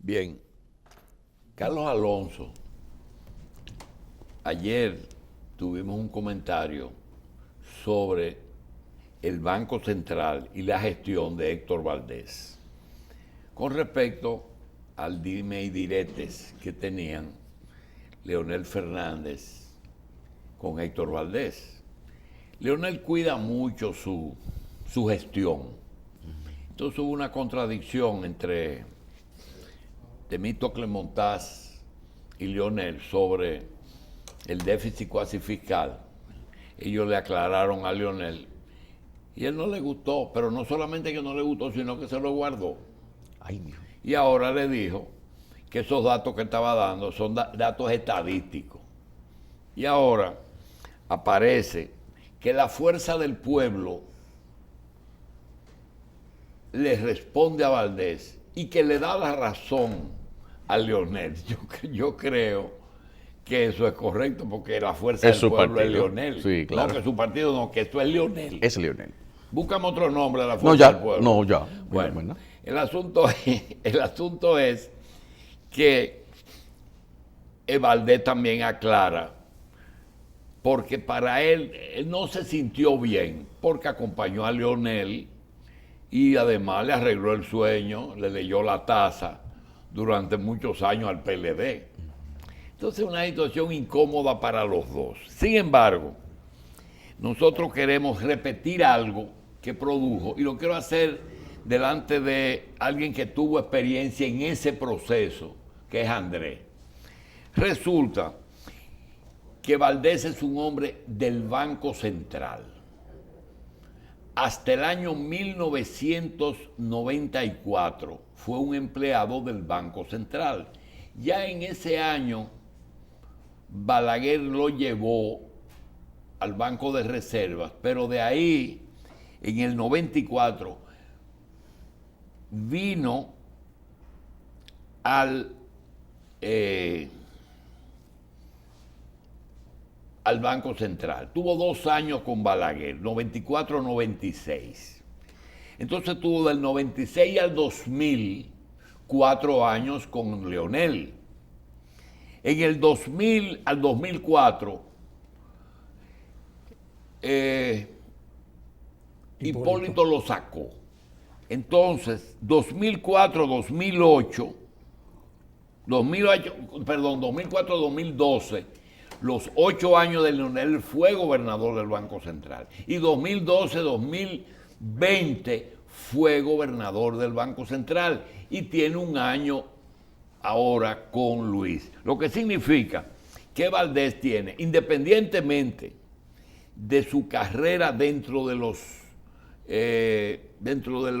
Bien, Carlos Alonso, ayer tuvimos un comentario sobre el Banco Central y la gestión de Héctor Valdés con respecto al dime y diretes que tenían Leonel Fernández con Héctor Valdés. Leonel cuida mucho su gestión. Entonces hubo una contradicción entre Temístocles Montaz y Leonel sobre el déficit cuasi fiscal. Ellos le aclararon a Leonel y él no le gustó, pero no solamente que no le gustó, sino que se lo guardó. Ay, Dios. Y ahora le dijo que esos datos que estaba dando son datos estadísticos. Y ahora aparece que la fuerza del pueblo le responde a Valdés y que le da la razón a Leonel. Yo creo que eso es correcto porque la fuerza Es del su pueblo es partido. Leonel. Sí, claro. No, que su partido no, que esto es Leonel. Es Leonel. Búscame otro nombre de la No, fuerza ya. del pueblo. No, ya. Bueno, el asunto es que Valdés también aclara, porque para él no se sintió bien, porque acompañó a Leonel y además le arregló el sueño, le leyó la taza durante muchos años al PLD. Entonces una situación incómoda para los dos. Sin embargo, nosotros queremos repetir algo que produjo y lo quiero hacer delante de alguien que tuvo experiencia en ese proceso, que es Andrés. Resulta que Valdés es un hombre del Banco Central. Hasta el año 1994 fue un empleado del Banco Central. Ya en ese año, Balaguer lo llevó al Banco de Reservas, pero de ahí, en el 94, vino al Banco Central. Tuvo 2 años con Balaguer, 94-96. Entonces tuvo del 96 al 2000, 4 años con Leonel. En el 2000 al 2004, Hipólito lo sacó. Entonces, 2004-2008, 2004-2012, los 8 años de Leonel fue gobernador del Banco Central. Y 2012-2020 fue gobernador del Banco Central. Y tiene un año ahora con Luis. Lo que significa que Valdés tiene, independientemente de su carrera dentro del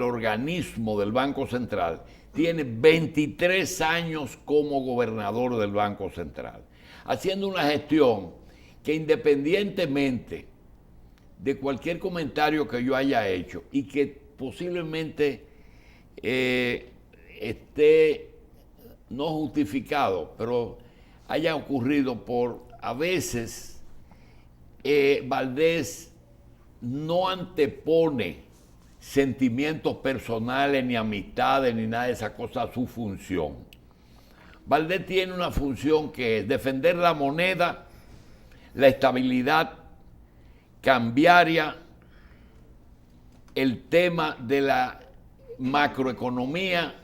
organismo del Banco Central, tiene 23 años como gobernador del Banco Central, haciendo una gestión que independientemente de cualquier comentario que yo haya hecho y que posiblemente esté no justificado, pero haya ocurrido por, a veces, Valdés no antepone sentimientos personales, ni amistades, ni nada de esa cosa a su función. Valdés tiene una función que es defender la moneda, la estabilidad cambiaria, el tema de la macroeconomía,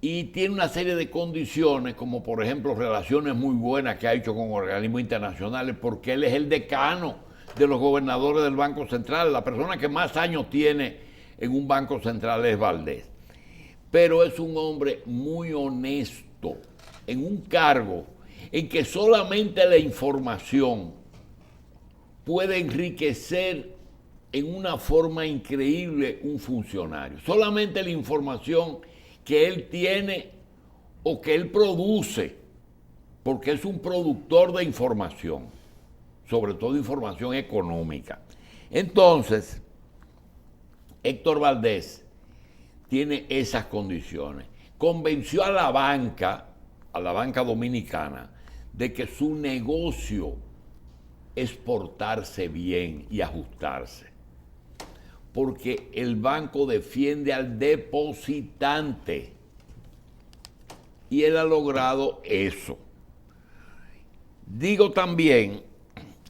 y tiene una serie de condiciones, como por ejemplo relaciones muy buenas que ha hecho con organismos internacionales, porque él es el decano de los gobernadores del Banco Central. La persona que más años tiene en un Banco Central es Valdés. Pero es un hombre muy honesto, en un cargo en que solamente la información puede enriquecer en una forma increíble un funcionario. Solamente la información que él tiene o que él produce, porque es un productor de información, sobre todo información económica. Entonces, Héctor Valdés tiene esas condiciones. Convenció a la banca dominicana, de que su negocio es portarse bien y ajustarse. Porque el banco defiende al depositante. Y él ha logrado eso. Digo también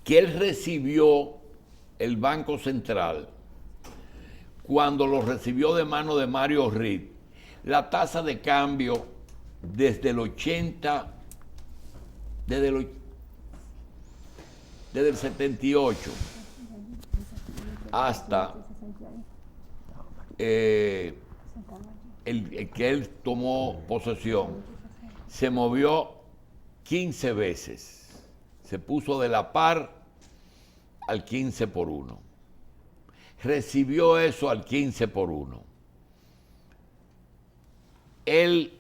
que él recibió el Banco Central, cuando lo recibió de mano de Mario Reed, la tasa de cambio desde el 80, desde el 78 hasta el que él tomó posesión, se movió 15 veces. Se puso de la par al 15 por 1. Recibió eso al 15 por 1. Él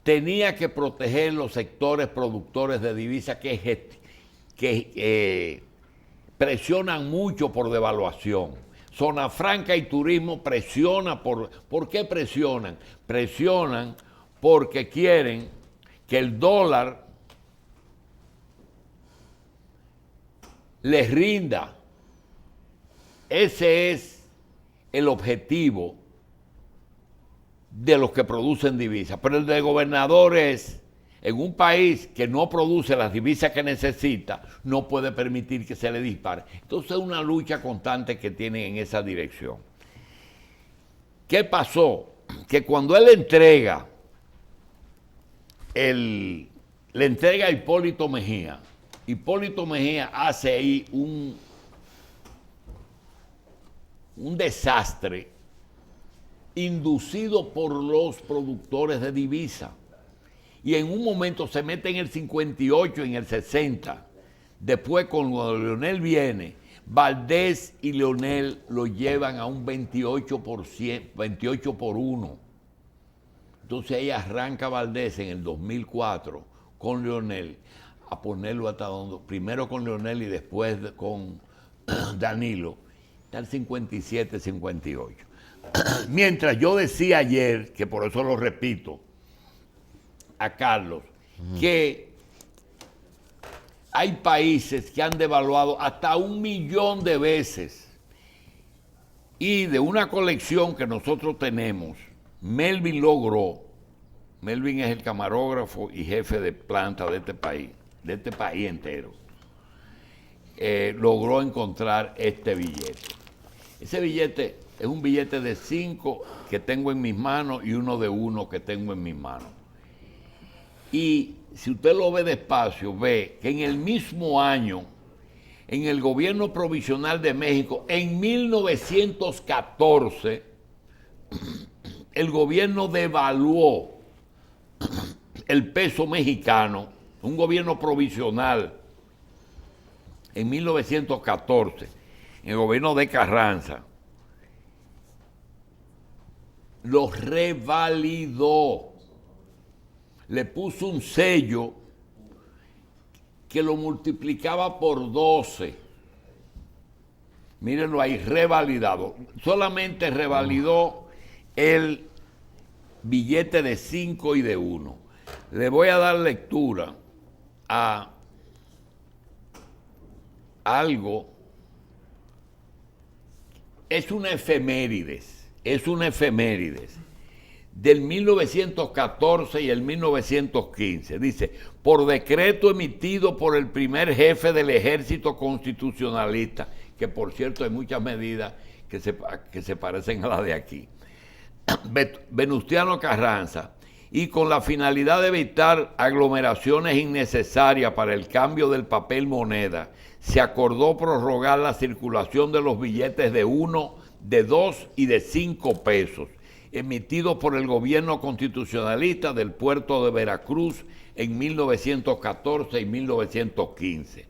tenía que proteger los sectores productores de divisas que presionan mucho por devaluación. Zona Franca y Turismo presiona ¿por qué presionan? Presionan porque quieren que el dólar les rinda. Ese es el objetivo de los que producen divisas. Pero el del gobernador es, en un país que no produce las divisas que necesita, no puede permitir que se le dispare. Entonces es una lucha constante que tienen en esa dirección. ¿Qué pasó? Que cuando él le entrega a Hipólito Mejía hace ahí un desastre inducido por los productores de divisas. Y en un momento se mete en el 58, en el 60. Después, cuando Leonel viene, Valdés y Leonel lo llevan a un 28%, 28 por 1. Entonces ahí arranca Valdés en el 2004 con Leonel a ponerlo hasta donde, primero con Leonel y después con Danilo, está el 57, 58. Mientras yo decía ayer, que por eso lo repito a Carlos, que hay países que han devaluado hasta 1 millón de veces. Y de una colección que nosotros tenemos, Melvin es el camarógrafo y jefe de planta de este país entero, logró encontrar este billete. Ese billete es un billete de 5 que tengo en mis manos y uno de 1 que tengo en mis manos. Y si usted lo ve despacio, ve que en el mismo año, en el gobierno provisional de México, en 1914, el gobierno devaluó el peso mexicano, un gobierno provisional, en 1914, en el gobierno de Carranza, lo revalidó. Le puso un sello que lo multiplicaba por 12. Mírenlo ahí, revalidado. Solamente revalidó el billete de 5 y de 1. Le voy a dar lectura a algo. Es una efemérides del 1914 y el 1915. Dice, por decreto emitido por el primer jefe del ejército constitucionalista, que por cierto hay muchas medidas que se parecen a las de aquí, Venustiano Carranza, y con la finalidad de evitar aglomeraciones innecesarias para el cambio del papel moneda, se acordó prorrogar la circulación de los billetes de 1, de 2 y de 5 pesos, emitidos por el gobierno constitucionalista del puerto de Veracruz en 1914 y 1915.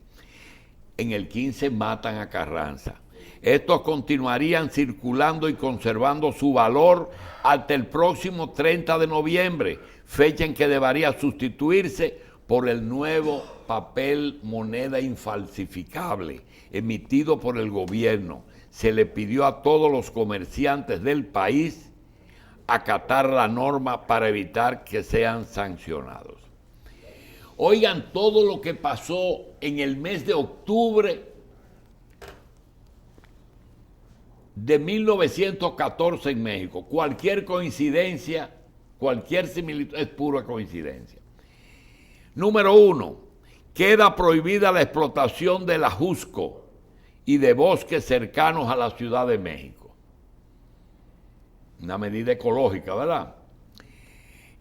En el 15 matan a Carranza. Estos continuarían circulando y conservando su valor hasta el próximo 30 de noviembre, fecha en que debería sustituirse por el nuevo papel moneda infalsificable emitido por el gobierno. Se le pidió a todos los comerciantes del país acatar la norma para evitar que sean sancionados. Oigan todo lo que pasó en el mes de octubre de 1914 en México. Cualquier coincidencia Cualquier similitud es pura coincidencia. Número 1, queda prohibida la explotación del ajusco y de bosques cercanos a la Ciudad de México. Una medida ecológica, ¿verdad?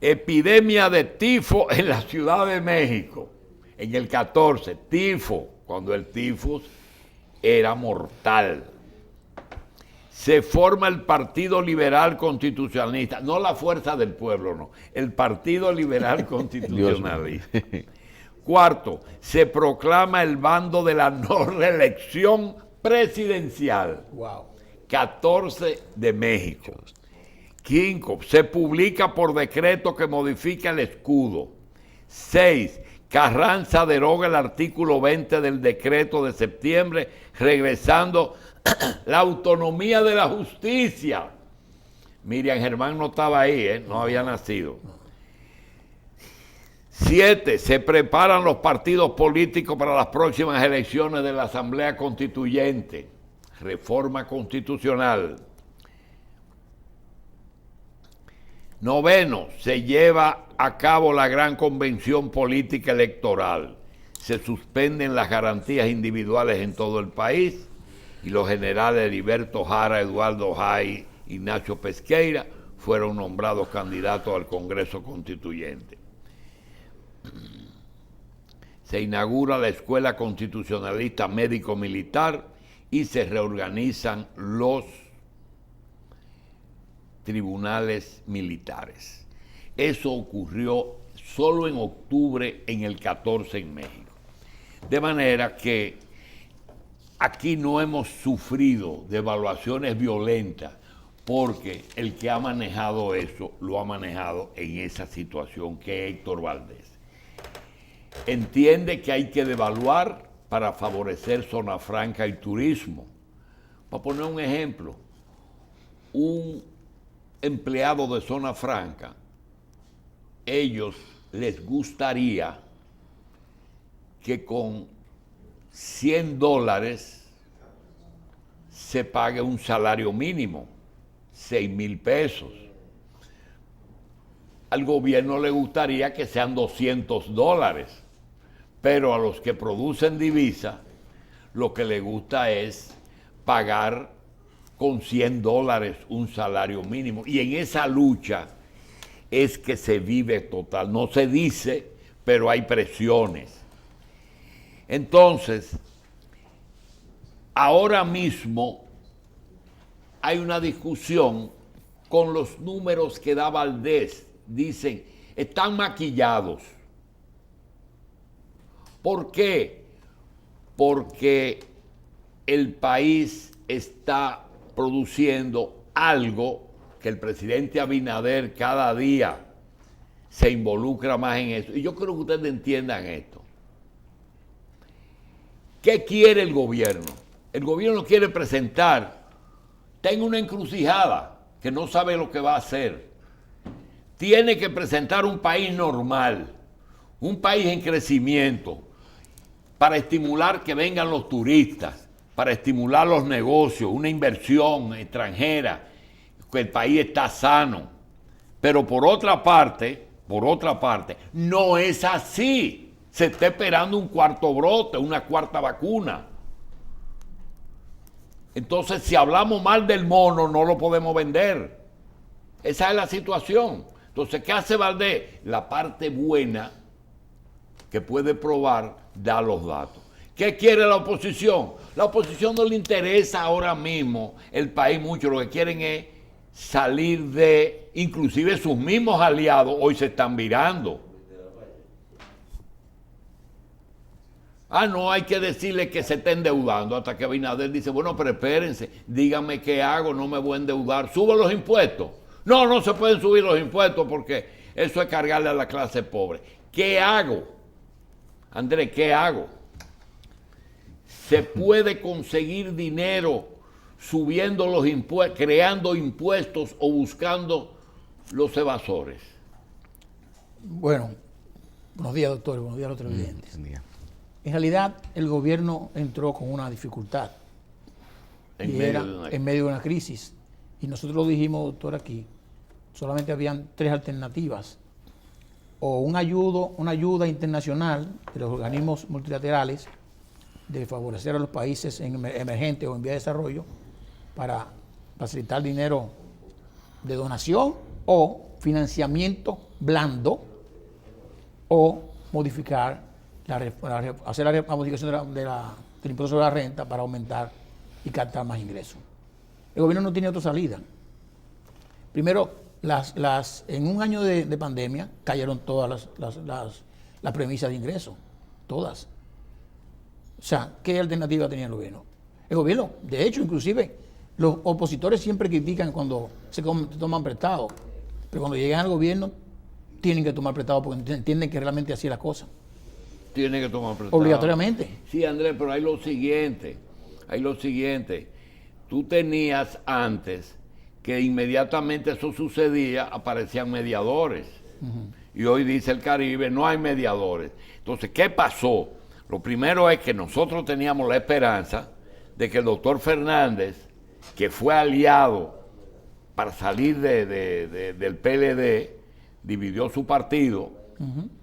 Epidemia de tifo en la Ciudad de México. En el 14, tifo, cuando el tifus era mortal. Se forma el Partido Liberal Constitucionalista, no la Fuerza del Pueblo, no, el Partido Liberal Constitucionalista. Cuarto, se proclama el bando de la no reelección presidencial. Wow. 14 de México. Quinto, se publica por decreto que modifica el escudo. 6, Carranza deroga el artículo 20 del decreto de septiembre, regresando la autonomía de la justicia. Miriam Germán no estaba ahí, no había nacido. 7, se preparan los partidos políticos para las próximas elecciones de la Asamblea Constituyente. Reforma constitucional. 9, se lleva a cabo la gran convención política electoral. Se suspenden las garantías individuales en todo el país y los generales Heriberto Jara, Eduardo Jai y Ignacio Pesqueira fueron nombrados candidatos al Congreso Constituyente. Se inaugura la Escuela Constitucionalista Médico-Militar y se reorganizan los tribunales militares. Eso ocurrió solo en octubre en el 14 en México. De manera que aquí no hemos sufrido devaluaciones violentas porque el que ha manejado eso lo ha manejado en esa situación, que es Héctor Valdés. Entiende que hay que devaluar para favorecer zona franca y turismo. Para poner un ejemplo, un empleado de zona franca, ellos les gustaría que con $100 se pague un salario mínimo, 6,000 pesos. Al gobierno le gustaría que sean $200, pero a los que producen divisa lo que les gusta es pagar con $100 un salario mínimo. Y en esa lucha es que se vive total. No se dice, pero hay presiones. Entonces, ahora mismo hay una discusión con los números que da Valdés. Dicen, están maquillados. ¿Por qué? Porque el país está produciendo algo que el presidente Abinader cada día se involucra más en eso. Y yo creo que ustedes entiendan esto. ¿Qué quiere el gobierno? El gobierno quiere presentar, tengo una encrucijada que no sabe lo que va a hacer. Tiene que presentar un país normal, un país en crecimiento, para estimular que vengan los turistas, para estimular los negocios, una inversión extranjera, que el país está sano. Pero por otra parte, no es así. Se está esperando un cuarto brote, una cuarta vacuna. Entonces, si hablamos mal del mono, no lo podemos vender. Esa es la situación. Entonces, ¿qué hace Valdés? La parte buena que puede probar, da los datos. ¿Qué quiere la oposición? La oposición no le interesa ahora mismo el país mucho. Lo que quieren es salir de, inclusive sus mismos aliados hoy se están virando. No, hay que decirle que se está endeudando, hasta que Abinader dice, bueno, pero espérense, díganme qué hago, no me voy a endeudar, subo los impuestos. No, no se pueden subir los impuestos porque eso es cargarle a la clase pobre. ¿Qué hago? Andrés, ¿qué hago? Se puede conseguir dinero subiendo los impuestos, creando impuestos o buscando los evasores. Bueno, buenos días, doctor, buenos días a los televidentes. En realidad, el gobierno entró con una dificultad. En medio de una crisis. Y nosotros lo dijimos, doctor, aquí, solamente habían 3 alternativas. O una ayuda internacional de los organismos multilaterales de favorecer a los países emergentes o en vía de desarrollo para facilitar dinero de donación o financiamiento blando, o modificar, hacer la modificación del impuesto sobre la renta para aumentar y captar más ingresos. El gobierno no tiene otra salida. Primero, en un año de pandemia cayeron todas las premisas de ingreso, todas. O sea, ¿qué alternativa tenía el gobierno? El gobierno, de hecho, inclusive, los opositores siempre critican cuando se toman prestado, pero cuando llegan al gobierno tienen que tomar prestado porque entienden que realmente así es la cosa. Tienen que tomar prestado. Obligatoriamente. Sí, Andrés, pero hay lo siguiente. Tú tenías antes que inmediatamente eso sucedía, aparecían mediadores. Y hoy dice el Caribe, no hay mediadores. Entonces, ¿qué pasó? Lo primero es que nosotros teníamos la esperanza de que el doctor Fernández, que fue aliado para salir del PLD, dividió su partido,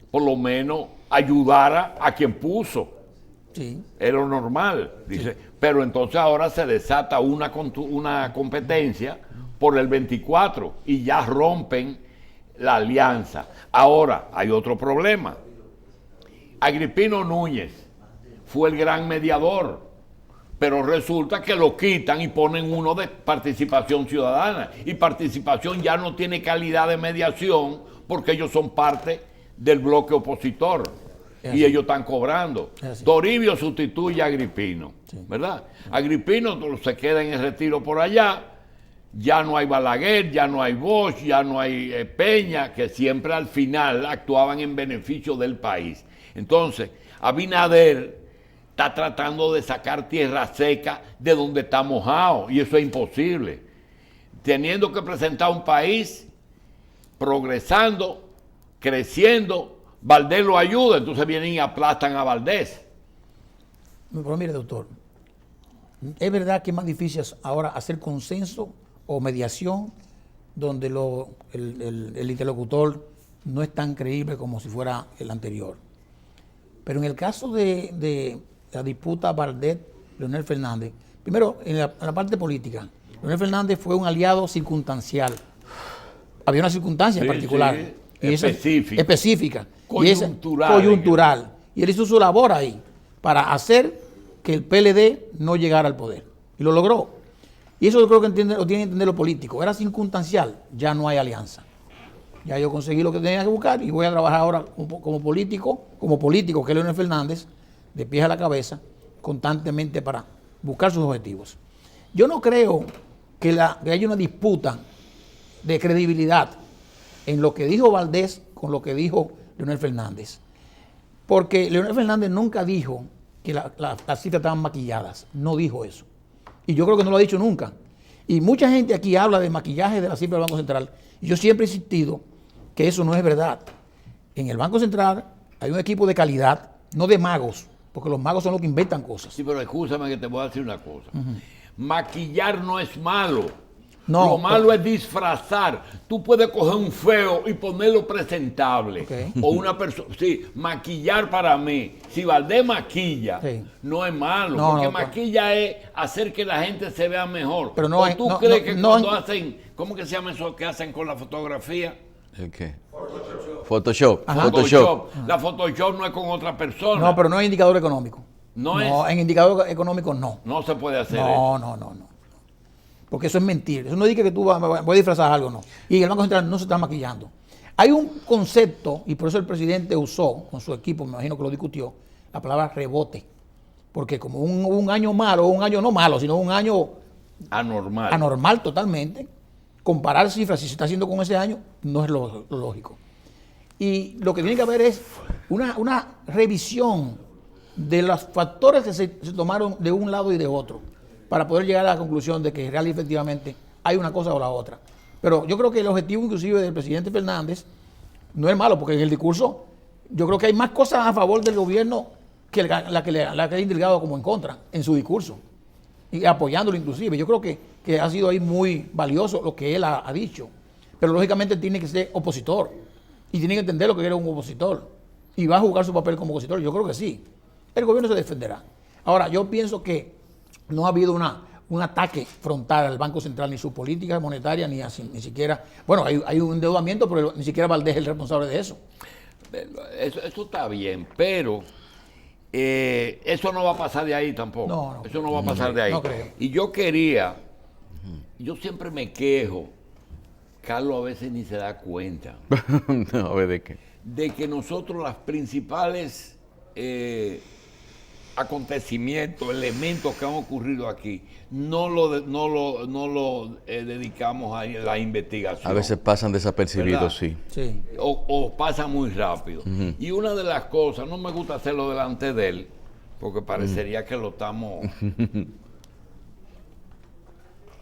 por lo menos ayudara a quien puso. Sí. Es lo normal, dice. Sí. Pero entonces ahora se desata una competencia por el 24 y ya rompen la alianza. Ahora hay otro problema. Agripino Núñez fue el gran mediador, pero resulta que lo quitan y ponen uno de participación ciudadana. Y participación ya no tiene calidad de mediación porque ellos son parte del bloque opositor. Y ellos están cobrando. Toribio sustituye a Agripino, sí, ¿verdad? Agripino se queda en el retiro por allá. Ya no hay Balaguer, ya no hay Bosch, ya no hay Peña, que siempre al final actuaban en beneficio del país. Entonces, Abinader está tratando de sacar tierra seca de donde está mojado, y eso es imposible. Teniendo que presentar un país progresando, creciendo, Valdés lo ayuda, entonces vienen y aplastan a Valdés. Pero mire, doctor, es verdad que es más difícil ahora hacer consenso o mediación donde el interlocutor no es tan creíble como si fuera el anterior. Pero en el caso de la disputa Valdés-Leonel Fernández, primero, en la parte política, Leonel Fernández fue un aliado circunstancial. Había una circunstancia particular. Sí, y específica. Coyuntural. Y él hizo su labor ahí para hacer que el PLD no llegara al poder. Y lo logró. Y eso yo creo que lo tienen que entender los políticos. Era circunstancial, ya no hay alianza. Ya yo conseguí lo que tenía que buscar y voy a trabajar ahora como político, que es Leonel Fernández, de pies a la cabeza, constantemente para buscar sus objetivos. Yo no creo que haya una disputa de credibilidad en lo que dijo Valdés con lo que dijo Leonel Fernández. Porque Leonel Fernández nunca dijo que las cifras estaban maquilladas. No dijo eso. Y yo creo que no lo ha dicho nunca. Y mucha gente aquí habla de maquillaje de las cifras del Banco Central. Y yo siempre he insistido que eso no es verdad. En el Banco Central hay un equipo de calidad, no de magos, porque los magos son los que inventan cosas. Sí, pero escúchame que te voy a decir una cosa. Maquillar no es malo. No, lo malo es disfrazar. Tú puedes coger un feo y ponerlo presentable. Okay. O una persona. Sí, maquillar para mí. Si Valdés maquilla, sí, no es malo. No, porque no, maquilla es hacer que la gente se vea mejor. Pero no, ¿O tú crees que cuando hacen. ¿Cómo que se llama eso que hacen con la fotografía? ¿El qué? Photoshop. La Photoshop no es con otra persona. No, pero no es indicador económico. No es. En indicador económico no. No se puede hacer eso. No. Porque eso es mentir. Eso no dice que tú voy a disfrazar algo, no. Y el Banco Central no se está maquillando. Hay un concepto, y por eso el presidente usó con su equipo, me imagino que lo discutió, la palabra rebote. Porque como un año malo, un año no malo, sino un año anormal totalmente, comparar cifras si se está haciendo con ese año no es lo lógico. Y lo que tiene que haber es una revisión de los factores que se tomaron de un lado y de otro, para poder llegar a la conclusión de que realmente efectivamente hay una cosa o la otra. Pero yo creo que el objetivo inclusive del presidente Fernández no es malo, porque en el discurso yo creo que hay más cosas a favor del gobierno que la que ha indicado como en contra en su discurso, y apoyándolo inclusive. Yo creo que ha sido ahí muy valioso lo que él ha dicho. pero lógicamente tiene que ser opositor y tiene que entender lo que quiere un opositor y va a jugar su papel como opositor. Yo creo que sí. El gobierno se defenderá. Ahora, yo pienso que no ha habido un ataque frontal al Banco Central, ni su política monetaria, ni siquiera... Bueno, hay un endeudamiento, pero ni siquiera Valdés es el responsable de eso. Eso está bien, pero eso no va a pasar de ahí tampoco. No, eso no va a pasar de ahí. No creo. Y yo siempre me quejo, Carlos a veces ni se da cuenta, No, a ver, ¿de qué? de que nosotros las principales acontecimientos, elementos que han ocurrido aquí, no lo dedicamos a la investigación. A veces pasan desapercibidos, ¿verdad? sí. Sí. O pasa muy rápido. Y una de las cosas, no me gusta hacerlo delante de él, porque parecería que lo estamos...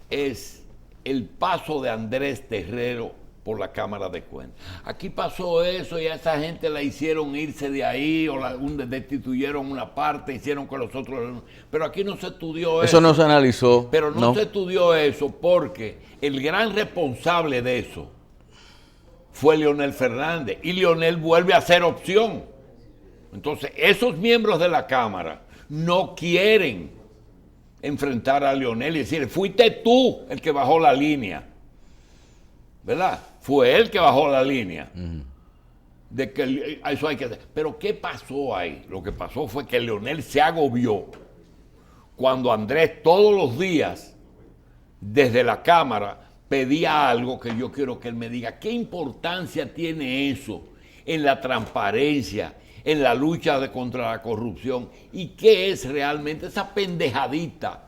es el paso de Andrés Terrero por la Cámara de Cuentas. Aquí pasó eso y a esa gente la hicieron irse de ahí, o destituyeron una parte, hicieron con los otros... Pero aquí no se estudió eso. Eso no se analizó. Pero no se estudió eso porque el gran responsable de eso fue Leonel Fernández. Y Leonel vuelve a ser opción. Entonces, esos miembros de la Cámara no quieren enfrentar a Leonel y decir, fuiste tú el que bajó la línea. ¿Verdad? Fue él que bajó la línea. De que eso hay que hacer. Pero ¿qué pasó ahí? Lo que pasó fue que Leonel se agobió cuando Andrés todos los días, desde la Cámara, pedía algo que yo quiero que él me diga. ¿Qué importancia tiene eso en la transparencia, en la lucha contra la corrupción? ¿Y qué es realmente esa pendejadita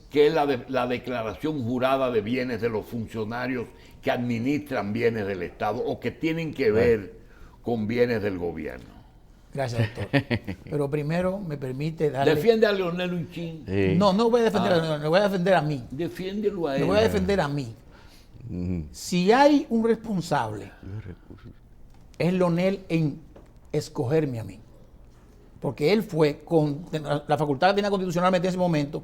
que es la declaración jurada de bienes de los funcionarios que administran bienes del Estado o que tienen que ver con bienes del gobierno? Gracias, doctor. Pero primero me permite darle... Defiende a Leonel un chin. Sí. No voy a defender a Leonel, le voy a defender a mí. Defiéndelo a él. Le voy a defender a mí. Si hay un responsable, es Leonel en escogerme a mí. Porque él fue con la facultad que tenía constitucionalmente en ese momento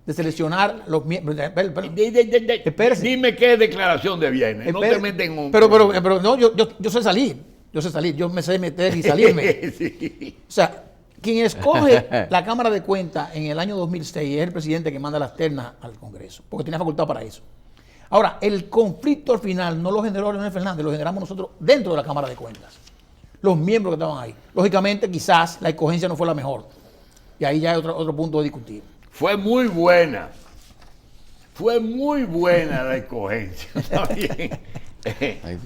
de seleccionar los miembros. Espérese. Dime qué es declaración de bienes. No te meten un... Pero no, yo sé salir. Yo me sé meter y salirme. Sí. O sea, quien escoge la Cámara de Cuentas en el año 2006 es el presidente que manda las ternas al Congreso, porque tiene facultad para eso. Ahora, el conflicto al final no lo generó Leonel Fernández, lo generamos nosotros dentro de la Cámara de Cuentas. Los miembros que estaban ahí. Lógicamente, quizás la escogencia no fue la mejor. Y ahí ya hay otro punto de discutir. Fue muy buena. Fue muy buena la escogencia. Está bien.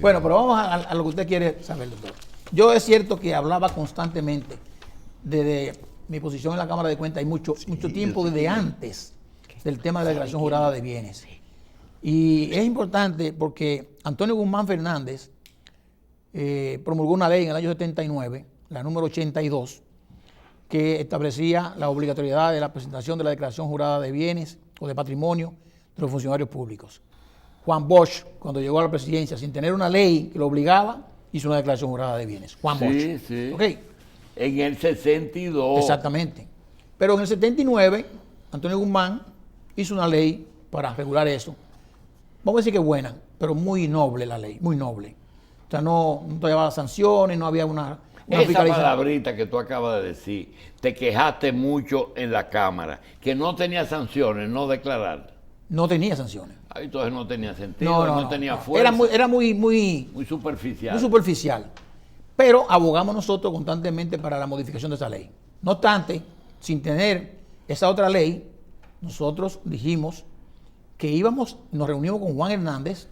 Bueno, pero vamos a lo que usted quiere saber, doctor. Yo es cierto que hablaba constantemente desde mi posición en la Cámara de Cuentas, hay mucho tiempo desde antes del tema de la declaración jurada de bienes. Y es importante porque Antonio Guzmán Fernández promulgó una ley en el año 79, la número 82, que establecía la obligatoriedad de la presentación de la declaración jurada de bienes o de patrimonio de los funcionarios públicos. Juan Bosch, cuando llegó a la presidencia, sin tener una ley que lo obligaba, hizo una declaración jurada de bienes. Juan Bosch. Sí. ¿Okay? En el 62. Exactamente. Pero en el 79, Antonio Guzmán hizo una ley para regular eso. Vamos a decir que buena, pero muy noble la ley, muy noble. O sea, no llevaba sanciones, no había una esa palabrita que tú acabas de decir, te quejaste mucho en la Cámara, que no tenía sanciones, no declarar. No tenía sanciones. Entonces no tenía sentido, no tenía fuerza. Era muy superficial. Muy superficial. Pero abogamos nosotros constantemente para la modificación de esa ley. No obstante, sin tener esa otra ley, nosotros dijimos que nos reunimos con Juan Hernández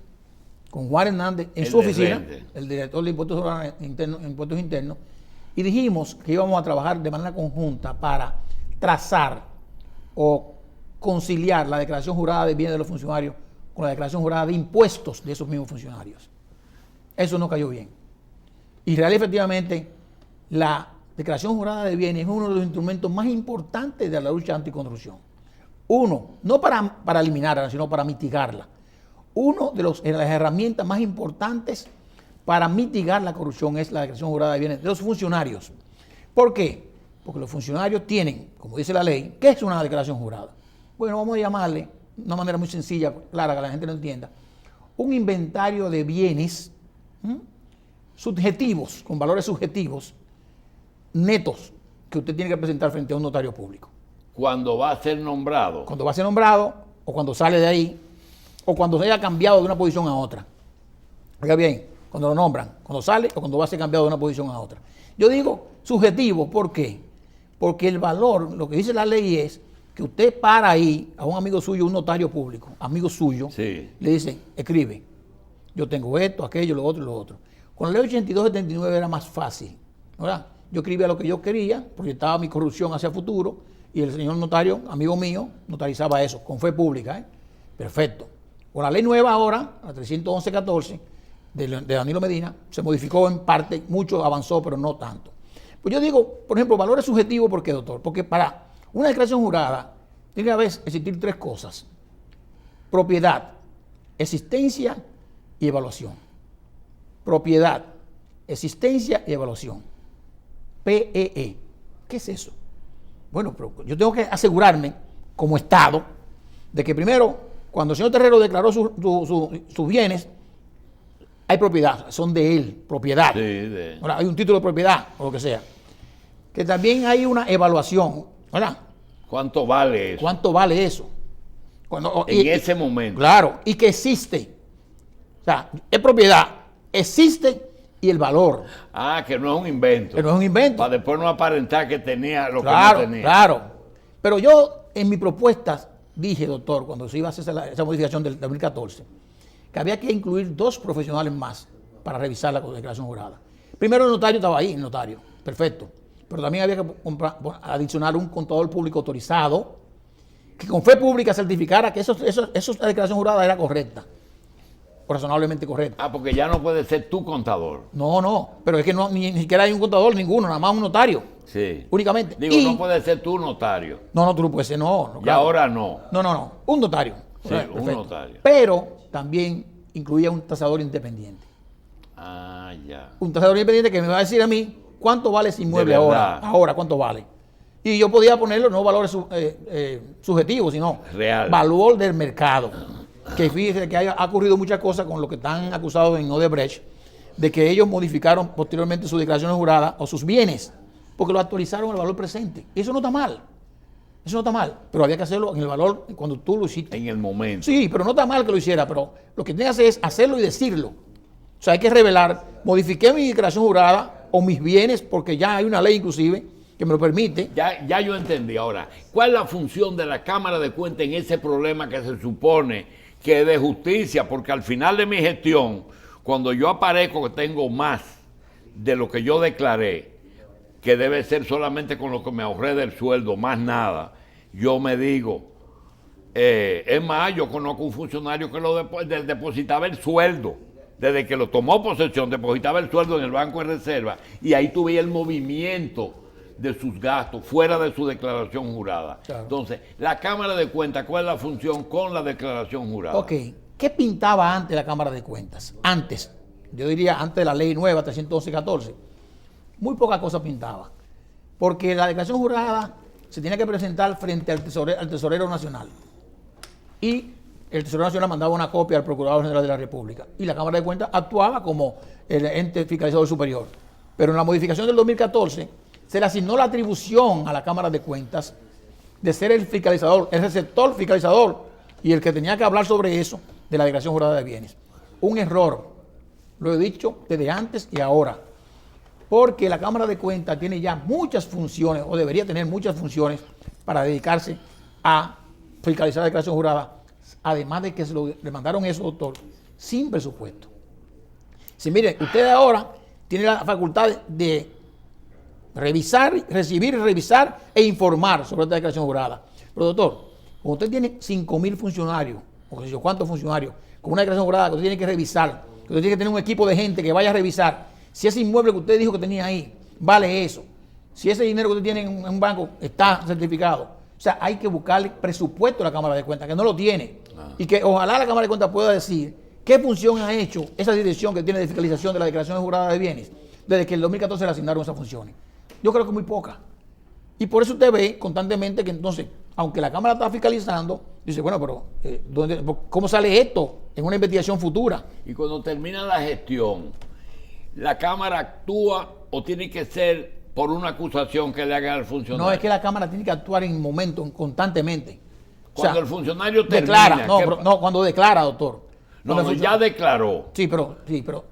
en su oficina, el director de Impuestos Internos, y dijimos que íbamos a trabajar de manera conjunta para trazar o conciliar la declaración jurada de bienes de los funcionarios con la declaración jurada de impuestos de esos mismos funcionarios. Eso no cayó bien. Y realmente, efectivamente, la declaración jurada de bienes es uno de los instrumentos más importantes de la lucha anticorrupción. Uno, no para eliminarla, sino para mitigarla. Una de las herramientas más importantes para mitigar la corrupción es la declaración jurada de bienes de los funcionarios. ¿Por qué? Porque los funcionarios tienen, como dice la ley, ¿qué es una declaración jurada? Bueno, vamos a llamarle de una manera muy sencilla, clara, que la gente lo entienda, un inventario de bienes subjetivos, con valores subjetivos, netos, que usted tiene que presentar frente a un notario público. Cuando va a ser nombrado. Cuando va a ser nombrado, o cuando sale de ahí, o cuando se haya cambiado de una posición a otra. Oiga bien, cuando lo nombran, cuando sale o cuando va a ser cambiado de una posición a otra. Yo digo subjetivo, ¿por qué? Porque el valor, lo que dice la ley es que usted para ahí a un amigo suyo, un notario público, amigo suyo, Sí. le dice, escribe, yo tengo esto, aquello, lo otro y lo otro. Con la ley 82-79 era más fácil, ¿verdad? Yo escribía lo que yo quería, proyectaba mi corrupción hacia el futuro, y el señor notario, amigo mío, notarizaba eso, con fe pública, ¿eh? Perfecto. Con la ley nueva ahora, la 311-14, de Danilo Medina, se modificó en parte, mucho avanzó, pero no tanto. Pues yo digo, por ejemplo, valores subjetivos, ¿por qué, doctor? Porque para una declaración jurada tiene que existir tres cosas: propiedad, existencia y evaluación. Propiedad, existencia y evaluación. PEE. ¿Qué es eso? Bueno, pero yo tengo que asegurarme, como Estado, de que primero, cuando el señor Terrero declaró sus bienes, hay propiedad, son de él, propiedad. Sí, Ahora, hay un título de propiedad, o lo que sea. Que también hay una evaluación, ¿verdad? ¿Cuánto vale eso? ¿Cuánto vale eso? En ese momento. Claro, y que existe. O sea, es propiedad, existe y el valor. Ah, que no es un invento. Que no es un invento. Para después no aparentar que tenía lo Claro, que no tenía. claro. Pero yo en mi propuesta dije, doctor, cuando se iba a hacer esa modificación del 2014, que había que incluir 2 profesionales más para revisar la declaración jurada. Primero el notario estaba ahí, el notario, perfecto. Pero también había que adicionar un contador público autorizado que con fe pública certificara que esa declaración jurada era correcta, o razonablemente correcta. Ah, porque ya no puede ser tu contador. No, pero es que ni siquiera hay un contador ninguno, nada más un notario, Sí. únicamente. Digo, Y- no puede ser tu notario. No, tú no puedes ser, no. Y claro. ahora no. No, un notario. Sí, Perfecto. un notario. Pero también incluía un tasador independiente. Ah, ya. Un tasador independiente que me va a decir a mí cuánto vale ese inmueble De ahora. verdad. Ahora, cuánto vale. Y yo podía ponerlo no valores subjetivos, sino Real. valor del mercado. Que fíjese que ha ocurrido muchas cosas con lo que están acusados en Odebrecht, de que ellos modificaron posteriormente sus declaraciones juradas o sus bienes, porque lo actualizaron al valor presente. Y eso no está mal. Eso no está mal, pero había que hacerlo en el valor cuando tú lo hiciste. En el momento. Sí, pero no está mal que lo hiciera, pero lo que tiene que hacer es hacerlo y decirlo. O sea, hay que revelar, modifiqué mi declaración jurada o mis bienes, porque ya hay una ley inclusive que me lo permite. Ya yo entendí. Ahora, ¿cuál es la función de la Cámara de Cuentas en ese problema que se supone que es de justicia? Porque al final de mi gestión, cuando yo aparezco que tengo más de lo que yo declaré, que debe ser solamente con lo que me ahorré del sueldo, más nada, yo me digo, es más, yo conozco un funcionario que depositaba el sueldo, desde que lo tomó posesión, depositaba el sueldo en el Banco de Reserva, y ahí tuve el movimiento de sus gastos fuera de su declaración jurada. Claro. Entonces, la Cámara de Cuentas, ¿cuál es la función con la declaración jurada? Ok, ¿qué pintaba antes la Cámara de Cuentas? Antes, yo diría antes de la ley nueva, 311-14. Muy poca cosa pintaba. Porque la declaración jurada se tenía que presentar frente al tesorero nacional. Y el Tesorero Nacional mandaba una copia al Procurador General de la República. Y la Cámara de Cuentas actuaba como el ente fiscalizador superior. Pero en la modificación del 2014 se le asignó la atribución a la Cámara de Cuentas de ser el fiscalizador, el receptor fiscalizador y el que tenía que hablar sobre eso de la declaración jurada de bienes. Un error, lo he dicho desde antes y ahora, porque la Cámara de Cuentas tiene ya muchas funciones, o debería tener muchas funciones, para dedicarse a fiscalizar la declaración jurada, además de que le mandaron eso, doctor, sin presupuesto. Si mire, usted ahora tiene la facultad de revisar, recibir, revisar e informar sobre esta declaración jurada. Pero doctor, como usted tiene 5.000 funcionarios, o qué sé yo, ¿cuántos funcionarios? Con una declaración jurada que usted tiene que revisar, que usted tiene que tener un equipo de gente que vaya a revisar si ese inmueble que usted dijo que tenía ahí vale eso, si ese dinero que usted tiene en un banco está certificado. O sea, hay que buscarle presupuesto a la Cámara de Cuentas, que no lo tiene. Y que ojalá la Cámara de Cuentas pueda decir qué función ha hecho esa dirección que tiene de fiscalización de la declaración jurada de bienes desde que en el 2014 le asignaron esas funciones. Yo creo que muy poca. Y por eso usted ve constantemente que entonces, aunque la Cámara está fiscalizando, Dice, bueno, pero ¿cómo sale esto en una investigación futura? Y cuando termina la gestión, ¿la Cámara actúa o tiene que ser por una acusación que le hagan al funcionario? No, es que la Cámara tiene que actuar en momento, constantemente. Cuando el funcionario declara, termina... no, cuando declara, doctor. No, ya declaró. Sí, pero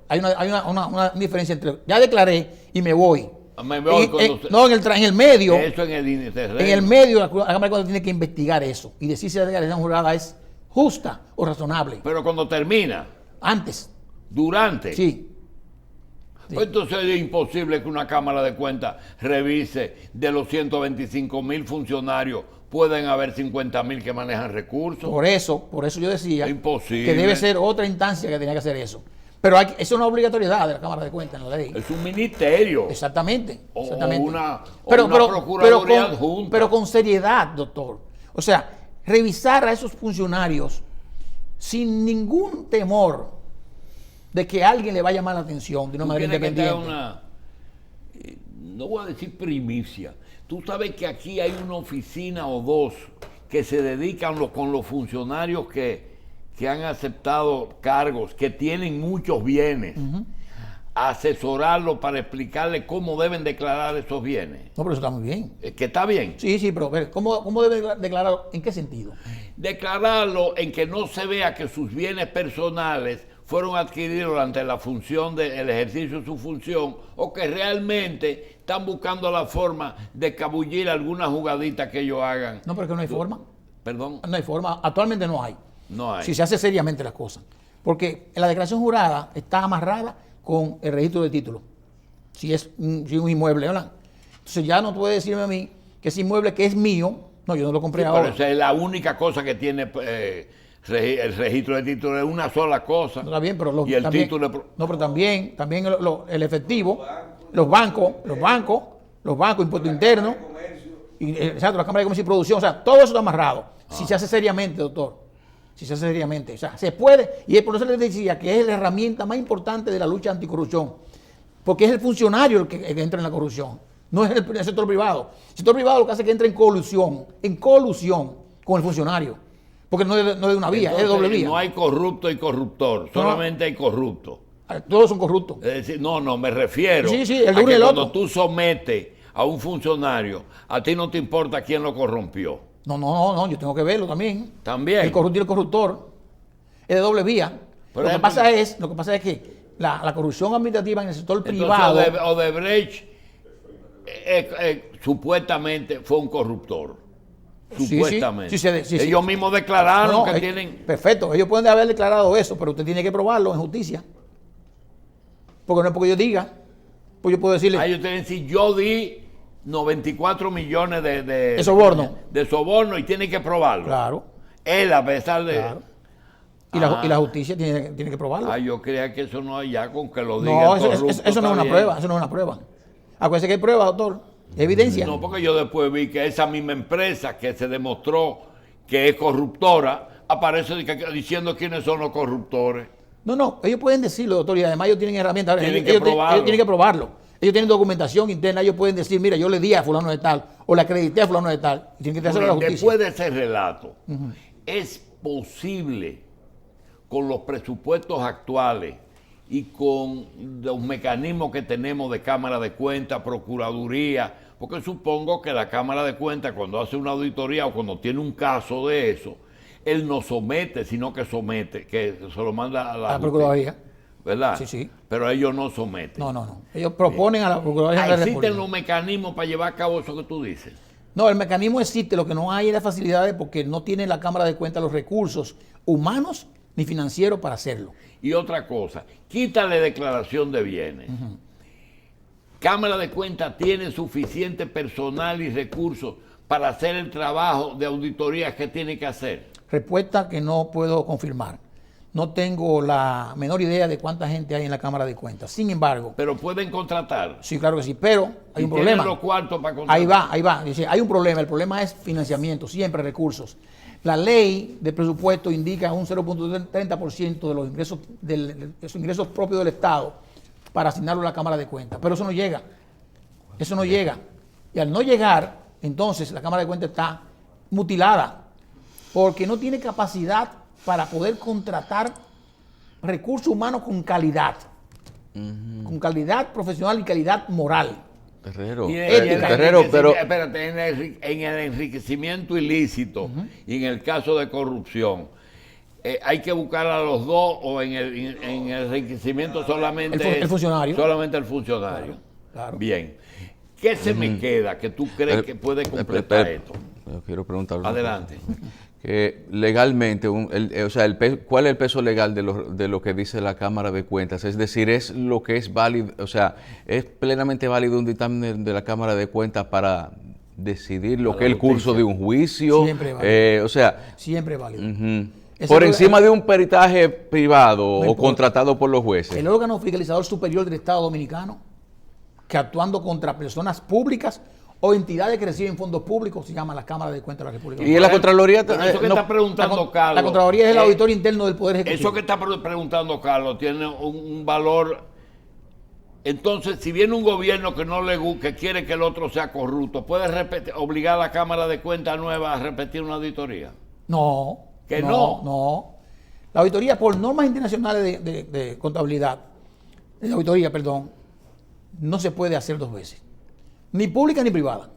hay una diferencia entre ya declaré y me voy. Me voy en el medio. Eso en el índice. En el medio, la Cámara de Cuentas tiene que investigar eso y decir si la declaración jurada es justa o razonable. Pero cuando termina. Antes. Durante. Sí. Pues entonces es imposible que una Cámara de Cuentas revise de los 125,000 funcionarios, pueden haber 50,000 que manejan recursos. Por eso yo decía imposible. Que debe ser otra instancia que tenía que hacer eso. Pero eso es una obligatoriedad de la Cámara de Cuentas en la ley. Es un ministerio. Exactamente. O exactamente. una procuraduría adjunta. Pero con seriedad, doctor. O sea, revisar a esos funcionarios sin ningún temor de que alguien le vaya a llamar la atención de una manera independiente. No voy a decir primicia. Tú sabes que aquí hay una oficina o dos que se dedican con los funcionarios que han aceptado cargos, que tienen muchos bienes, a asesorarlos para explicarles cómo deben declarar esos bienes. No, pero eso está muy bien. ¿Que está bien? Sí, pero ¿cómo deben declararlo? ¿En qué sentido? Declararlo en que no se vea que sus bienes personales fueron adquiridos durante la función del ejercicio de su función, o que realmente están buscando la forma de escabullir alguna jugadita que ellos hagan. No, pero que no hay forma. ¿Perdón? No hay forma. Actualmente no hay. No hay. Si se hace seriamente las cosas. Porque la declaración jurada está amarrada con el registro de títulos. Si es un inmueble, ¿verdad? Entonces ya no puede decirme a mí que ese inmueble que es mío, no, yo no lo compré ahora. Pero esa es la única cosa que tiene el registro de títulos, es una sola cosa. No, está bien, pero y el título... No, pero también el efectivo, los bancos, impuestos internos, exacto, la Cámara de Comercio y Producción, o sea, todo eso está amarrado. Si se hace seriamente, doctor. Si se hace seriamente. O sea, se puede, y por eso les decía que es la herramienta más importante de la lucha anticorrupción. Porque es el funcionario el que entra en la corrupción, no es el sector privado. El sector privado lo que hace es que entra en colusión con el funcionario. Porque no es de una vía, entonces, es de doble vía. No hay corrupto y corruptor, solamente hay corrupto. Todos son corruptos. Es decir, no, me refiero el de a uno y que el cuando otro. tú sometes a un funcionario, a ti no te importa quién lo corrompió. No, yo tengo que verlo también. También. El corrupto y el corruptor es de doble vía. Lo que pasa es que la corrupción administrativa en el sector privado... Entonces Odebrecht supuestamente fue un corruptor. Supuestamente. Sí. Ellos mismos declararon que tienen... Perfecto, ellos pueden haber declarado eso, pero usted tiene que probarlo en justicia. Porque no es porque yo diga. Pues yo puedo decirle... Ellos tienen que decir, yo di 94 millones de soborno. De soborno y tiene que probarlo. Claro. Él, a pesar de... Claro. Y la justicia tiene que probarlo. Yo creía que eso no hay ya con que lo diga. No, eso no es una prueba, eso no es una prueba. Acuérdese que hay prueba, doctor. Evidencia. No, porque yo después vi que esa misma empresa que se demostró que es corruptora, aparece diciendo quiénes son los corruptores. No, ellos pueden decirlo, doctor, y además ellos tienen herramientas. Ellos tienen que probarlo. Ellos tienen documentación interna, ellos pueden decir, mira, yo le di a fulano de tal, o le acredité a fulano de tal, y tienen que hacerlo a la justicia. Después de ese relato, es posible, con los presupuestos actuales y con los mecanismos que tenemos de Cámara de Cuentas, Procuraduría, porque supongo que la Cámara de Cuentas, cuando hace una auditoría o cuando tiene un caso de eso, él no somete, sino que se lo manda a la Procuraduría. ¿Verdad? Sí. Pero ellos no someten. No. Ellos proponen a la Procuraduría de la República. ¿Existen los mecanismos para llevar a cabo eso que tú dices? No, el mecanismo existe, lo que no hay es las facilidades porque no tiene la Cámara de Cuentas los recursos humanos ni financieros para hacerlo. Y otra cosa, quítale declaración de bienes. Cámara de Cuentas tiene suficiente personal y recursos para hacer el trabajo de auditoría que tiene que hacer. Respuesta que no puedo confirmar. No tengo la menor idea de cuánta gente hay en la Cámara de Cuentas. Sin embargo... Pero pueden contratar. Sí, claro que sí, pero hay un problema. Los cuartos para contratar. Ahí va. Dice, hay un problema. El problema es financiamiento, siempre recursos. La ley de presupuesto indica un 0.30% de los ingresos propios del Estado para asignarlo a la Cámara de Cuentas. Pero eso no llega. Eso no llega. Y al no llegar, entonces la Cámara de Cuentas está mutilada. porque no tiene capacidad para poder contratar recursos humanos con calidad. Con calidad profesional y calidad moral. Terrero, Y Terrero, pero espérate, en el enriquecimiento ilícito y en el caso de corrupción, ¿hay que buscar a los dos o en el enriquecimiento solamente El funcionario. Solamente el funcionario. Claro. Bien. ¿Qué se me queda que tú crees que puede completar esto? Yo quiero preguntarle. Adelante. Que legalmente, ¿cuál es el peso legal de lo que dice la Cámara de Cuentas? Es decir, ¿es lo que es válido, o sea, es plenamente válido un dictamen de la Cámara de Cuentas para decidir lo que es el curso de un juicio? Siempre válido. Siempre válido. Por encima de un peritaje privado o contratado por los jueces. El órgano fiscalizador superior del Estado Dominicano, que actuando contra personas públicas o entidades que reciben fondos públicos, se llama la Cámara de Cuentas de la República Y en la Contraloría... Eso que está preguntando Carlos... La Contraloría es el auditor interno del Poder Ejecutivo. Eso que está preguntando Carlos tiene un valor... Entonces, si viene un gobierno que no le gusta, que quiere que el otro sea corrupto, ¿puede obligar a la Cámara de Cuentas nueva a repetir una auditoría? No. ¿Que no? No. La auditoría, por normas internacionales de contabilidad, de auditoría, perdón, no se puede hacer dos veces. Ni pública ni privada.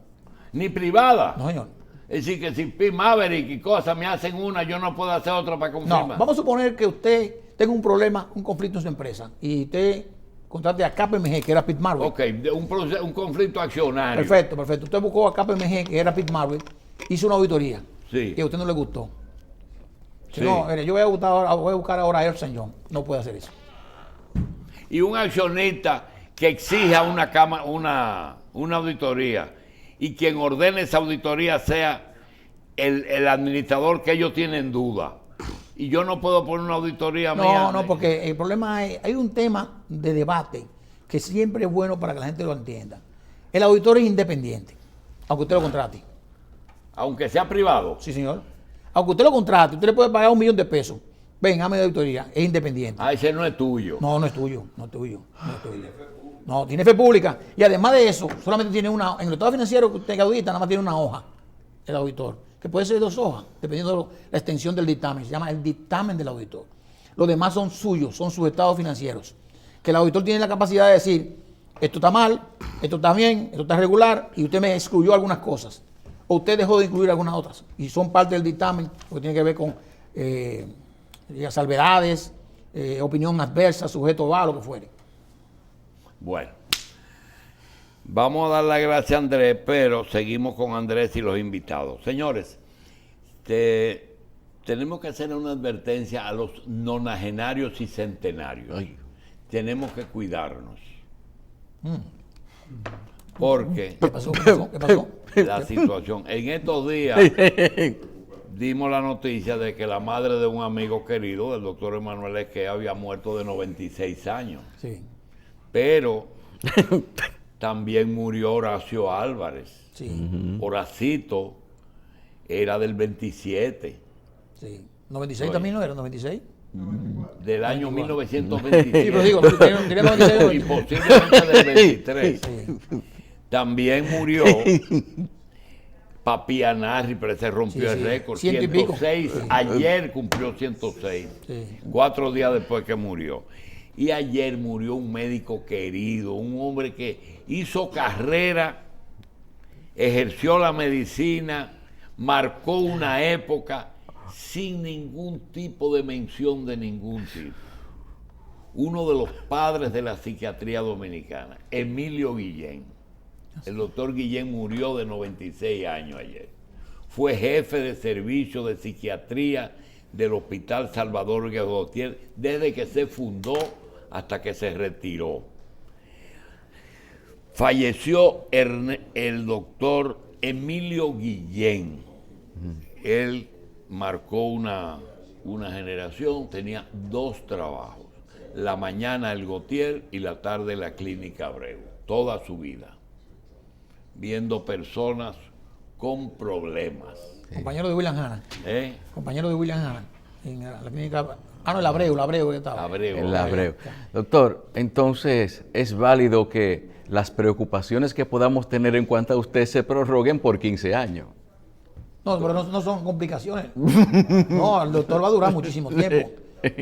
Ni privada. No, señor. Es decir, que si Maverick y cosas me hacen una, yo no puedo hacer otra para confirmar. No, vamos a suponer que usted tenga un problema, un conflicto en su empresa, y usted contrate a KPMG, que era Pitt Marwick. Ok, un conflicto accionario. Perfecto. Usted buscó a KPMG, que era Pitt Marwick, hizo una auditoría. Sí. Y a usted no le gustó. Sí. No, mire, yo voy a buscar ahora a Ernst & Young. No puede hacer eso. Y un accionista que exija una auditoría y quien ordene esa auditoría sea el administrador que ellos tienen duda. Y yo no puedo poner una auditoría mía. No, porque el problema es, hay un tema de debate que siempre es bueno para que la gente lo entienda. El auditor es independiente, aunque usted lo contrate. Aunque sea privado. Sí, señor. Aunque usted lo contrate, usted le puede pagar $1 millón. Ven, hazme de auditoría, es independiente. Ah, ese no es tuyo. No es tuyo. No, tiene fe pública. Y además de eso, solamente tiene una, en el estado financiero que usted audita, nada más tiene una hoja, el auditor, que puede ser 2 hojas, dependiendo de la extensión del dictamen. Se llama el dictamen del auditor. Los demás son suyos, son sus estados financieros. Que el auditor tiene la capacidad de decir, esto está mal, esto está bien, esto está regular, y usted me excluyó algunas cosas. O usted dejó de incluir algunas otras. Y son parte del dictamen, porque tiene que ver con salvedades, opinión adversa, sujeto a lo que fuere. Bueno, vamos a dar las gracias a Andrés, pero seguimos con Andrés y los invitados. Señores, tenemos que hacer una advertencia a los nonagenarios y centenarios. Ay. Tenemos que cuidarnos. Porque ¿Qué pasó? La situación. En estos días dimos la noticia de que la madre de un amigo querido, del doctor Emanuel Esquea, había muerto de 96 años. Sí. Pero también murió Horacio Álvarez. Sí. Horacito era del 27. Sí. ¿96 también no era? ¿96? Del año 1927. Sí, pero digo, tiene 96. Y posiblemente del 23. Sí. También murió Papi Anarri, pero se rompió el récord. 106. Sí. Ayer cumplió 106. Sí. 4 días después que murió. Y ayer murió un médico querido, un hombre que hizo carrera, ejerció la medicina, marcó una época sin ningún tipo de mención de ningún tipo. Uno de los padres de la psiquiatría dominicana, Emilio Guillén. El doctor Guillén murió de 96 años ayer. Fue jefe de servicio de psiquiatría del Hospital Salvador Gautier desde que se fundó hasta que se retiró. Falleció el doctor Emilio Guillén. Él marcó una generación, tenía 2 trabajos. La mañana el Gautier y la tarde la Clínica Abreu. Toda su vida. Viendo personas con problemas. Compañero de William Hanna. Compañero de William Hanna. En la clínica... el Abreu que estaba. El Abreu. Doctor, entonces, ¿es válido que las preocupaciones que podamos tener en cuanto a usted se prorroguen por 15 años? No, pero no son complicaciones. No, el doctor va a durar muchísimo tiempo.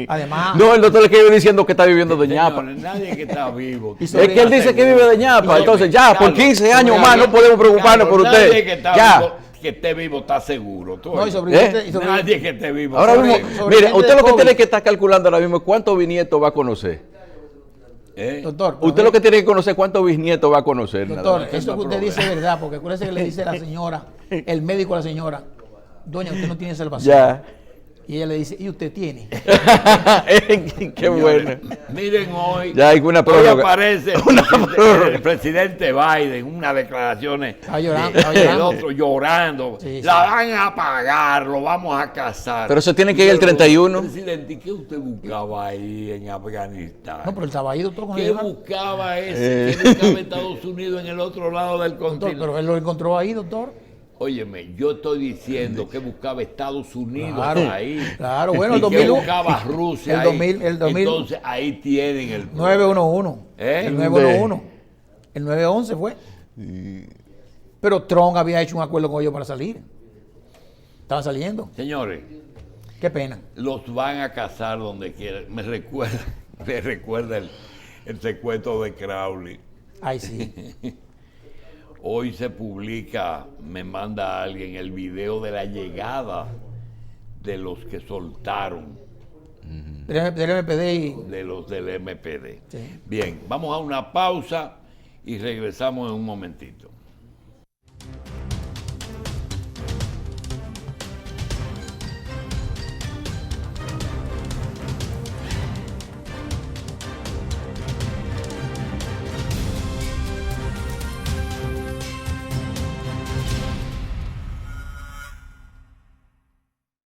Además, No, el doctor le quedó diciendo que está viviendo de ñapa. Señores, nadie que está vivo. Y Es que él dice que vive de ñapa. Entonces ya, por 15 años Carlos, más no podemos preocuparnos por Nadie usted. que está Ya. vivo, que esté vivo está seguro. Tú no, y oyes. sobreviviente, y sobreviviente- Nadie que esté vivo. Ahora está mismo, seguro. sobreviviente mire, usted de lo que COVID. tiene que estar calculando ahora mismo es cuántos bisnietos va a conocer. Doctor, Usted lo que tiene que conocer cuántos bisnietos va a conocer. nada doctor, más. eso que usted dice es verdad, porque acuérdese que le dice la señora, el médico a la señora, doña, usted no tiene salvación. Ya. Y ella le dice, ¿y usted tiene? Qué bueno. Miren hoy. Ya hay una Hoy prórroga. aparece Una prórroga. el presidente Biden, unas declaraciones. Estaba llorando, estaba El llorando. otro llorando. Sí, sí. La van a pagar, lo vamos a casar. Pero se tiene que ir el Pero, 31. Presidente, ¿y qué usted buscaba ahí en Afganistán? No, pero él estaba ahí, doctor, con ¿Qué ella. buscaba ese? ¿Qué buscaba Estados Unidos en el otro lado del Doctor, continente? pero él lo encontró ahí, doctor. Óyeme, yo estoy diciendo que buscaba Estados Unidos Claro, ahí. claro, bueno, el y que 2001. buscaba Rusia el ahí. 2000, el 2000. Entonces ahí tienen el 911. ¿Eh? El 911. El 911 fue. Pero Trump había hecho un acuerdo con ellos para salir. Estaban saliendo. Señores, Qué pena. los van a cazar donde quieran. Me recuerda el secuestro de Crowley. Ay, sí. Hoy se publica, me manda alguien, el video de la llegada de los que soltaron, Del MPD y... de los del MPD. Sí. Bien, vamos a una pausa y regresamos en un momentito.